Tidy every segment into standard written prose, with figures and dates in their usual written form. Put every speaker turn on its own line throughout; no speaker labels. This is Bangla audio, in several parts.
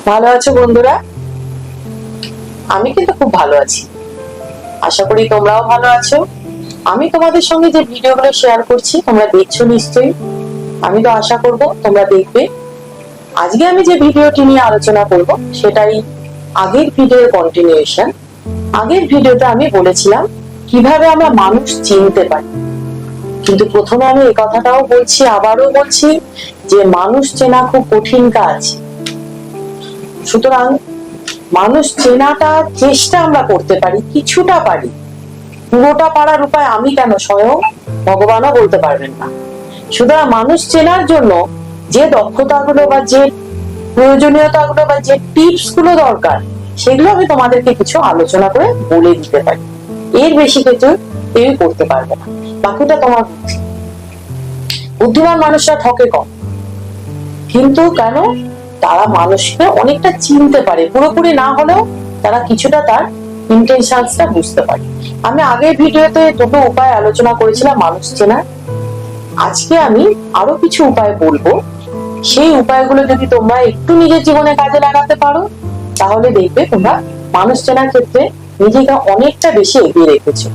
ভালো আছো বন্ধুরা? আমি কিন্তু খুব ভালো আছি। আশা করি তোমরাও ভালো আছো। আমি তোমাদের সঙ্গে যে ভিডিওগুলো শেয়ার করছি তোমরা দেখছো নিশ্চয়ই। আমি তো আশা করব তোমরা দেখবে। আজকে আমি যে ভিডিওটি নিয়ে আলোচনা করব সেটাই আগের ভিডিওর কন্টিনিউশন। আগের ভিডিওতে আমি বলেছিলাম কিভাবে আমরা মানুষ চিনতে পারি, কিন্তু প্রথমে আমি এই কথাটাও বলছি, আবারও বলছি যে মানুষ চেনা খুব কঠিন কাজ। সুতরাং মানুষ চেনাটা চেষ্টা আমরা করতে পারি, কিছুটা পারি, পুরোটা পারার উপায় আমি কেন, স্বয়ং ভগবানও বলতে পারবেন না। সুতরাং মানুষ চেনার জন্য যে দক্ষতাগুলো বা যে প্রয়োজনীয়তাগুলো বা যে টিপস গুলো দরকার সেগুলো আমি তোমাদেরকে কিছু আলোচনা করে বলে দিতে পারি। এর বেশি কিছু কেউ করতে পারবে না, বাকিটা তোমার বুদ্ধি। বুদ্ধিমান মানুষরা ঠকে কম, কিন্তু কেন? তারা মানুষকে অনেকটা চিনতে পারে, পুরোপুরি না হলেও তারা কিছুটা তার ইন্টেনশনসটা বুঝতে পারে। আমি আগের ভিডিওতে দুটো উপায় আলোচনা করেছিলাম মানুষ চেনার। আজকে আমি আরো কিছু উপায় বলবো। সেই উপায়গুলো যদি তোমরা একটু নিজের জীবনে কাজে লাগাতে পারো তাহলে দেখবে তোমরা মানুষ চেনার ক্ষেত্রে নিজেকে অনেকটা বেশি এগিয়ে রেখেছো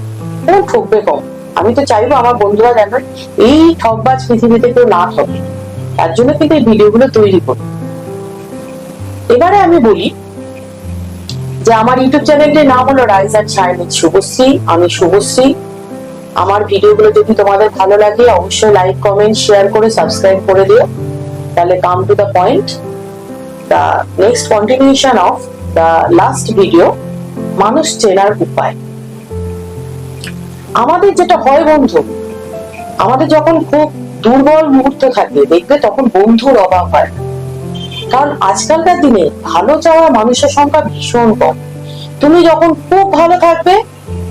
এবং ঠকবে কম। আমি তো চাইবো আমার বন্ধুরা যেন এই ঠকবাজ পৃথিবীতে কেউ না ঠকে, তার জন্য কিন্তু এই ভিডিওগুলো তৈরি করি। এবারে আমি বলি যে আমার ইউটিউব চ্যানেলটির নাম হলো rise and shine with Subhashree. আমি শুভশ্রী। আমার ভিডিওগুলো যদি তোমাদের ভালো লাগে অবশ্যই লাইক, কমেন্ট, শেয়ার করে সাবস্ক্রাইব করে দিও। তাহলে come to the point, the next continuation of the last video, মানুষ চেনার উপায়। আমাদের যেটা হয় বন্ধু, আমাদের যখন খুব দুর্বল মুহূর্ত থাকে দেখবে তখন বন্ধুর অভাব হয়, কারণ আজকালকার দিনে ভালো চাওয়া মানুষের সংখ্যা ভীষণ কম। তুমি যখন খুব ভালো থাকবে,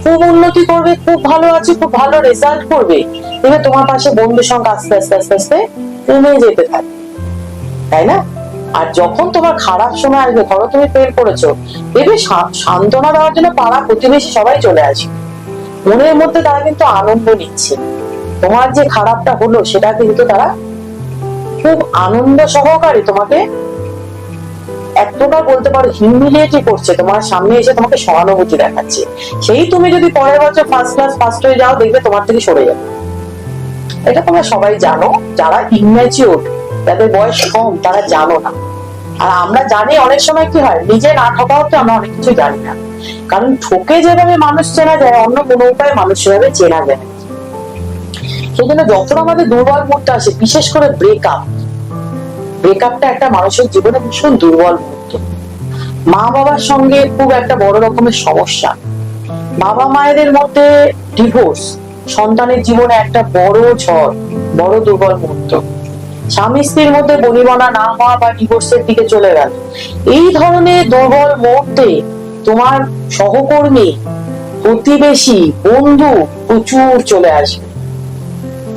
খুব উন্নতি করবে, খুব ভালো আছে, খুব ভালো রেজাল্ট করবে, দেখবে তোমার পাশে বন্ধুর সংখ্যা আস্তে আস্তে আস্তে আস্তে কমে যেতে থাকে, তাই না? আর যখন তোমার খারাপ সময় আসবে, ধরো তুমি ফেল করেছো, দেখবে সান্ত্বনা দেওয়ার জন্য পাড়া প্রতিবেশী সবাই চলে আসবে। মনের মধ্যে তারা কিন্তু আনন্দ নিচ্ছে, তোমার যে খারাপটা হলো সেটা কিন্তু তারা খুব আনন্দ সহকারে তোমাকে এক প্রকার বলতে পারো হিউমিলিয়েটই করছে, তোমার সামনে এসে তোমাকে সহানুভূতি দেখাচ্ছে। সেই তুমি যদি পরের বছর ফার্স্ট ক্লাস ফার্স্ট হয়ে যাও দেখবে তোমার থেকে সরে যাবে। এটা তোমরা সবাই জানো, যারা ইম্যাচিউর, যাদের বয়স কম তারা জানো না। আর আমরা জানি অনেক সময় কি হয়, নিজে না ঠকা হতে আমরা অনেক কিছু জানি না, কারণ ঠকে যেভাবে মানুষ চেনা যায় অন্য কোনো উপায়ে মানুষ সেভাবে চেনা যায়। সেই জন্য যখন আমাদের দুর্বল মুহূর্ত আসে, বিশেষ করে ব্রেকআপটা একটা মানুষের জীবনে ভীষণ দুর্বল মুহূর্ত। মা বাবার সঙ্গে খুব একটা বড় রকমের সমস্যা, বাবা মায়েদের মধ্যে ডিভোর্স, সন্তানের জীবনে একটা বড় ঝড়, বড় দুর্বল মুহূর্ত, স্বামী স্ত্রীর মধ্যে বনিবনা না হওয়া বা ডিভোর্সের দিকে চলে গেল, এই ধরনের দুর্বল মুহূর্তে তোমার সহকর্মী, প্রতিবেশী, বন্ধু প্রচুর চলে আসবে।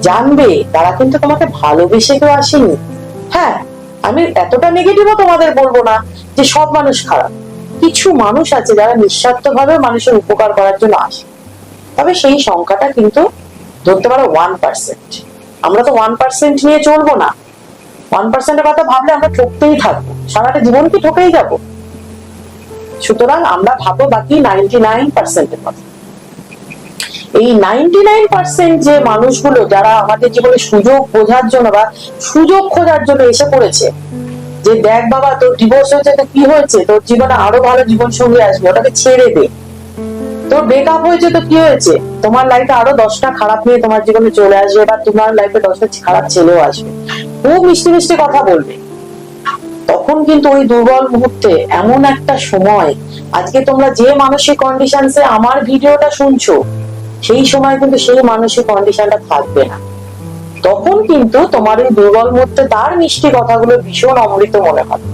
জানবে তারা কিন্তু তোমাকে ভালোবেসে কেউ আসেনি। হ্যাঁ, আমি এতটা নেগেটিভও তোমাদের বলবো না যে সব মানুষ খারাপ। কিছু মানুষ আছে যারা নিঃস্বার্থভাবে মানুষের উপকার করার জন্য আসে, তবে সেই সংখ্যাটা কিন্তু ধরতে পারো 1%। আমরা তো 1% নিয়ে চলবো না। 1%-এর কথা ভাবলে আমরা ঠকতেই থাকবো, সারাটা জীবন কি ঠকেই যাবো? সুতরাং আমরা ভাবো বাকি 99%-এর কথা। এই 99% যে মানুষগুলো যারা আমাদের জীবনে সুযোগ বোঝার জন্য বা সুযোগ খোঁজার জন্য এসে পড়েছে, যে দেখ বাবা তোর ডিভোর্স হয়েছে তো কি হয়েছে, তোর জীবনে আরো ভালো জীবন সঙ্গী আসবে, ওটাকে ছেড়ে দে। তোর ব্রেকআপ হয়েছে তো কি হয়েছে, তোমার লাইফে আরো 10টা খারাপ মেয়ে তোমার জীবনে চলে আসবে বা তোমার লাইফে 10টা খারাপ ছেলেও আসবে, খুব মিষ্টি মিষ্টি কথা বলবে। তখন কিন্তু ওই দুর্বল মুহূর্তে এমন একটা সময়, আজকে তোমরা যে মানসিক কন্ডিশনসে আমার ভিডিওটা শুনছো সেই সময় কিন্তু সেই মানসিক কন্ডিশনটা থাকবে না। তখন কিন্তু তোমার এই দুর্বল মুহূর্তে তার মিষ্টি কথাগুলো ভীষণ অমৃত মনে হবে।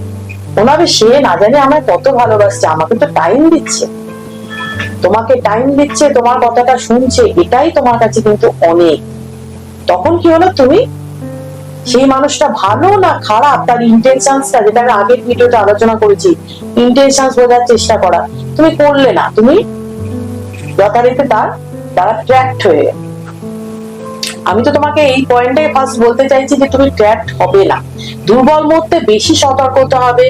ওনাবে সে না জানে আমায় কত ভালোবাসছে, আমাকে তো টাইম দিচ্ছে, তোমাকে টাইম দিচ্ছে, তোমার কথাটা শুনছে, এটাই তোমার কাছে কিন্তু অনেক। তখন কি হলো, তুমি সেই মানুষটা ভালো না খারাপ তার ইন্টেনশনসটা, যেটা আমি আগের ভিডিওতে আলোচনা করেছি, ইন্টেনশনস বোঝার চেষ্টা করা তুমি করলে না, তুমি যথারীতি তার দ্বারা ট্র্যাক্ট হয়ে। আমি তো তোমাকে এই পয়েন্টে ফার্স্ট বলতে চাইছি যে তুমি ট্র্যাপড হবে না। দুর্বল মুহূর্তে বেশি সতর্ক হতে হবে,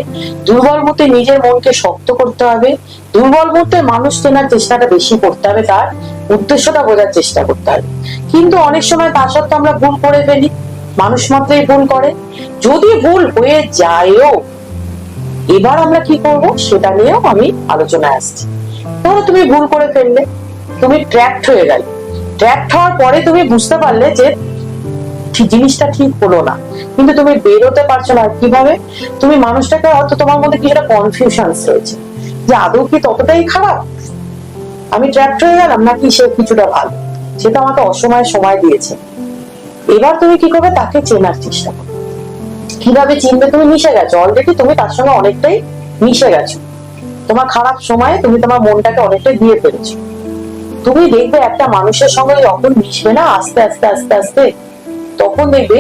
দুর্বল মুহূর্তে নিজের মনকে শক্ত করতে হবে, দুর্বল মুহূর্তে মানুষ চেনার চেষ্টাটা বেশি করতে হবে, তার উদ্দেশ্যটা বোঝার চেষ্টা করতে হবে। কিন্তু অনেক সময় তার সত্ত্বেও আমরা ভুল করে ফেলি, মানুষ মাত্রই ভুল করে। যদি ভুল হয়ে যায়ও, এবার আমরা কি করব সেটা নিয়েও আমি আলোচনায় আসছি। ধরো তুমি ভুল করে ফেললে, তুমি ট্র্যাপড হয়ে গেলে, ট্র্যাপড হওয়ার পরে তুমি বুঝতে পারলে যে জিনিসটা ঠিক হলো না, কিন্তু তুমি বেরোতে পারছো না। কিভাবে? তুমি মানুষটাকে হয়তো তোমার মধ্যে কিছুটা কনফিউশন রয়েছে যে আদৌ কি ততটাই খারাপ, আমি ট্র্যাপড হয়ে গেলাম, নাকি সে কিছুটা ভালো, সেটা আমাকে অসময়ে সময় দিয়েছে। এবার তুমি কি করবে? তাকে চেনার চেষ্টা করবে। কিভাবে চিনবে? তুমি মিশে গেছো অলরেডি, তুমি তার সঙ্গে অনেকটাই মিশে গেছো, তোমার খারাপ সময়ে তুমি তোমার মনটাকে অনেকটাই দিয়ে ফেলেছো। তুমি দেখবে একটা মানুষের সঙ্গে যখন মিশবে না আস্তে আস্তে আস্তে আস্তে, তখন দেখবে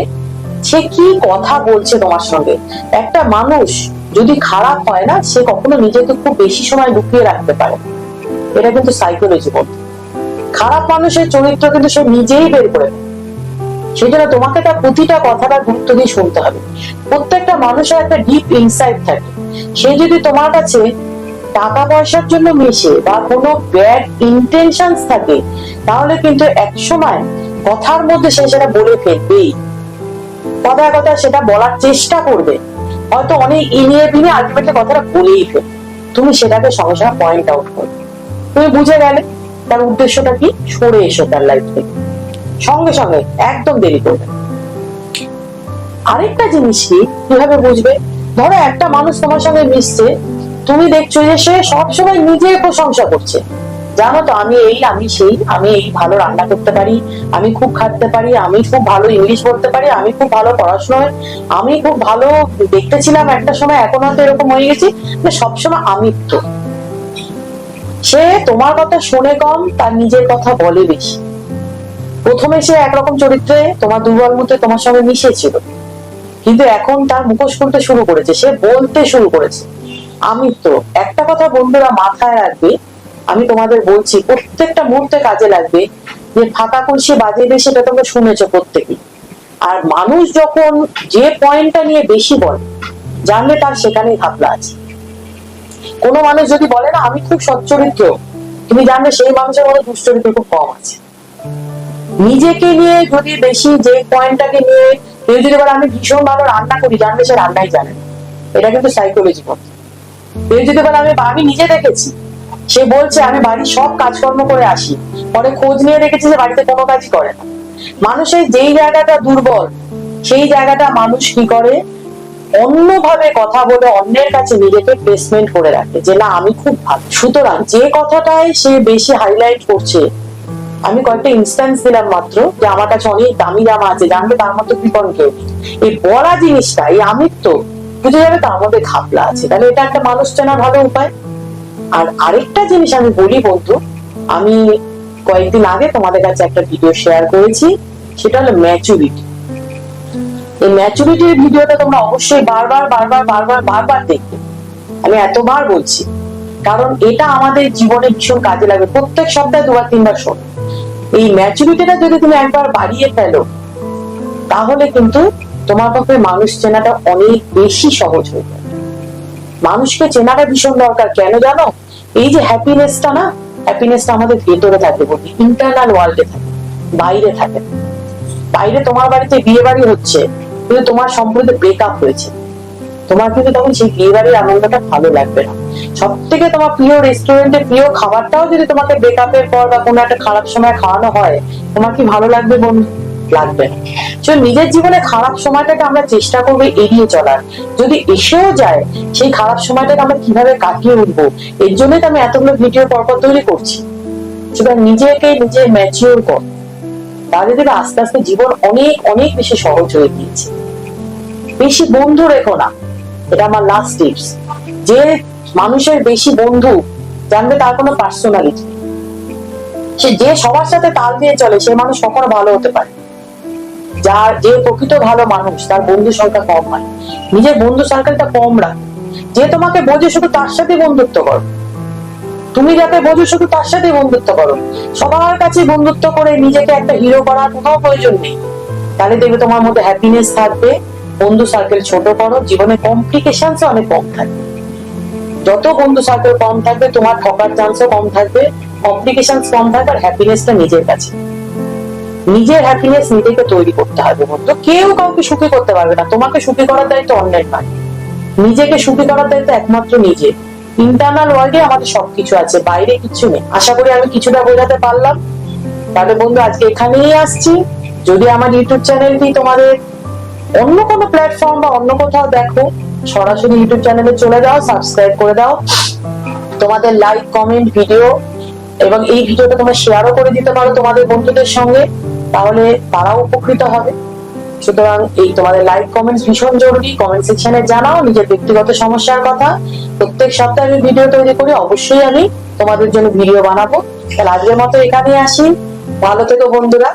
সে কি কথা বলছে তোমার সঙ্গে। একটা মানুষ যদি খারাপ হয় না, সে কখনো নিজেকে খুব বেশি সময় লুকিয়ে রাখতে পারে, এটা কিন্তু সাইকোলজি বলতে। খারাপ মানুষের চরিত্র কিন্তু সে নিজেই বের করে দেয়। সেই জন্য তোমাকে তার প্রতিটা কথাটা গুরুত্ব দিয়ে শুনতে হবে। প্রত্যেকটা মানুষের একটা ডিপ ইনসাইট থাকে। সে যদি তোমার কাছে টাকা পয়সার জন্য মেশে বা কোনো ব্যাড ইন্টেনশনস থাকে, তাহলে কিন্তু এক সময় কথার মধ্যে সে সেটা বলে ফেলবেই, কথায় কথায় সেটা বলার চেষ্টা করবে, হয়তো অনেক ইনিয়ে বিনিয়ে আলটিমেটলি কথাটা বলেই ফেলবে। তুমি সেটাকে সঙ্গে সঙ্গে পয়েন্ট আউট করবে, তুমি বুঝে গেলে তার উদ্দেশ্যটা কি, সরে এসো তার লাইফ থেকে সঙ্গে সঙ্গে, একদম দেরি করবে। আরেকটা জিনিস কি, কিভাবে বুঝবে? ধরো একটা মানুষ তোমার সঙ্গে মিশছে, তুমি দেখছো যে সে সবসময় নিজের প্রশংসা করছে, জানো তো আমি এই, আমি সেই, আমি এই ভালো রান্না করতে পারি, আমি খুব খাটতে পারি, আমি খুব ভালো ইংলিশ বলতে পারি, আমি খুব ভালো পড়াশোনায়, আমি খুব ভালো দেখতে ছিলাম একটা সময়, এখন হয়তো এরকম হয়ে গেছি। সবসময় আমি তো, সে তোমার কথা শুনে কম, তার নিজের কথা বলে বেশি। প্রথমে সে একরকম চরিত্রে তোমার দুর্বল মুহূর্তে তোমার সঙ্গে মিশেছিল, কিন্তু এখন তার মুখোশ খুলতে শুরু করেছে, সে বলতে শুরু করেছে আমি তো। একটা কথা বন্ধুরা মাথায় রাখবে, আমি তোমাদের বলছি, প্রত্যেকটা মুহূর্তে কাজে লাগবে, যে ফাঁকা কলসি বাজিয়ে দিয়ে, সেটা তোমরা শুনেছো প্রত্যেকেই। আর মানুষ যখন যে পয়েন্টটা নিয়ে বেশি বলে, জানলে তার সেখানেই ঘাপলা আছে। কোনো মানুষ যদি বলে না আমি খুব সচ্চরিত্র, তুমি জানবে সেই মানুষের মধ্যে দুশ্চরিত্র খুব কম আছে। নিজেকে নিয়ে যদি বেশি, যে পয়েন্টটাকে নিয়ে কেউ যদি বলে আমি ভীষণ ভালো রান্না করি, জানবে সে রান্নাই জানে না, এটা কিন্তু সাইকোলজি বলে। কেউ যদি বলে আমি নিজে দেখেছি, সে বলছে আমি বাড়ির সব কাজকর্ম করে আসি, পরে খোঁজ নিয়ে দেখেছি যে বাড়িতে কোনো কাজই করে না। মানুষের যেই জায়গাটা দুর্বল, সেই জায়গাটা মানুষ কি করে, অন্যভাবে কথা বলে অন্যের কাছে নিজেকে প্লেসমেন্ট করে রাখে যে না আমি খুব ভালো। সুতরাং যে কথাটাই সে বেশি হাইলাইট করছে, আমি কয়েকটা ইনস্ট্যান্স দিলাম মাত্র, যে আমার কাছে অনেক দামি জামা আছে, জানবে তার মতো কৃপণ কেউ। এই বলা জিনিসটা, এই আমিত্ব বুঝে যাবে তার মধ্যে ঘাপলা আছে, তাহলে এটা একটা মানুষ চেনার ভালো উপায়। আর আরেকটা জিনিস আমি বলি বন্ধু, আমি কয়েকদিন আগে তোমাদের কাছে একটা ভিডিও শেয়ার করেছি, সেটা হলো ম্যাচুরিটি। এই ম্যাচুরিটির ভিডিওটা তোমরা অবশ্যই বারবার বারবার বারবার বারবার দেখবে। আমি এতবার বলছি কারণ এটা আমাদের জীবনে ভীষণ কাজে লাগবে। প্রত্যেক সপ্তাহে 2-3 বার শোনো। এই ম্যাচুরিটিটা যদি তুমি একবার বাড়িয়ে ফেলো, তাহলে কিন্তু তোমার পক্ষে মানুষ চেনাটা অনেক বেশি সহজ হয়ে যাবে। মানুষকে চেনাটা ভীষণ দরকার। কেন জানো? এই যে হ্যাপিনেসটা না, হ্যাপিনেসটা আমাদের ভেতরে থাকে, বলি ইন্টারনাল ওয়ার্ল্ডে থাকে, বাইরে থাকে। বাইরে তোমার বাড়িতে বিয়ে বাড়ি হচ্ছে, কিন্তু তোমার সম্পর্কে ব্রেকআপ হয়েছে, তোমার কিন্তু তখন সেই বিয়ে বাড়ির আনন্দটা ভালো লাগবে না। সব থেকে তোমার প্রিয় রেস্টুরেন্টের প্রিয় খাবারটাও যদি তোমাকে ব্রেকআপের পর বা কোনো একটা খারাপ সময় খাওয়ানো হয়, তোমার কি ভালো লাগবে বন্ধু? লাগবে না। নিজের জীবনে খারাপ সময়টাকে আমরা চেষ্টা করবো এড়িয়ে চলার। যদি এসেও যায়, সেই খারাপ সময়টাকে আমরা কিভাবে কাটিয়ে উঠবো, এর জন্যই তো আমি এতগুলো ভিডিও পরপর তৈরি করছি। সুতরাং নিজেকে নিজে ম্যাচিওর কর, তাহলে দেখবে আস্তে আস্তে জীবন অনেক অনেক বেশি সহজ হয়ে গিয়েছে। বেশি বন্ধু রেখো না, এটা আমার লাস্ট টিপস। যে মানুষের বেশি বন্ধু, জানবে তার কোনো পার্সোনালিটি, সে যে সবার সাথে তাল দিয়ে চলে, সে মানুষ কখনো ভালো হতে পারে। যার যে প্রকৃত ভালো মানুষ, তার বন্ধু সংখ্যা কম হয়। নিজের বন্ধু সার্কেলটা কম রাখ, যে তোমাকে বোঝে শুধু তার সাথে বন্ধুত্ব করো। তুমি যাতে বোঝো শুধু তার সাথে বন্ধুত্ব করো, সবার কাছে বন্ধুত্ব করে নিজেকে একটা হিরো করার কোনো প্রয়োজন নেই। তাহলে দেখবে তোমার মধ্যে হ্যাপিনেস থাকবে, বন্ধু সার্কেল ছোট করো, জীবনে কমপ্লিকেশন অনেক কম থাকবে। যত বন্ধু সার্কেল কম থাকবে তোমার ঠকার চান্সও কম থাকবে, কমপ্লিকেশন কম থাকবে, আর হ্যাপিনেসটা নিজের কাছে। নিজের হ্যাপিনেস নিজেকে তৈরি করতে হবে বন্ধু, কেউ কাউকে সুখী করতে পারবে না। তোমাকে সুখী করার দায়িত্ব অন্যের নয়, নিজেকে সুখী করার দায়িত্ব একমাত্র নিজের। ইন্টারনাল ওয়ার্ল্ডে আমাদের সবকিছু আছে, বাইরে কিছু নেই। আশা করি আমি কিছুটা বোঝাতে পারলাম। তাহলে বন্ধু আজকে এখানেই আসছি। যদি আমার ইউটিউব চ্যানেলটি তোমাদের অন্য কোনো প্ল্যাটফর্ম বা অন্য কোথাও দেখো, সরাসরি ইউটিউব চ্যানেলে চলে যাও, সাবস্ক্রাইব করে দাও। তোমাদের লাইক, কমেন্ট, ভিডিও এবং এই ভিডিওটা তোমরা শেয়ারও করে দিতে পারো তোমাদের বন্ধুদের সঙ্গে, তাহলে তারাও উপকৃত হবে। সুতরাং এই তোমাদের লাইক, কমেন্টস ভীষণ জরুরি। কমেন্ট সেকশনে জানাও নিজের ব্যক্তিগত সমস্যার কথা। প্রত্যেক সপ্তাহে আমি ভিডিও তৈরি করি, অবশ্যই আমি তোমাদের জন্য ভিডিও বানাবো। তাহলে আজকের মতো এখানেই আসি। ভালো থেকো বন্ধুরা।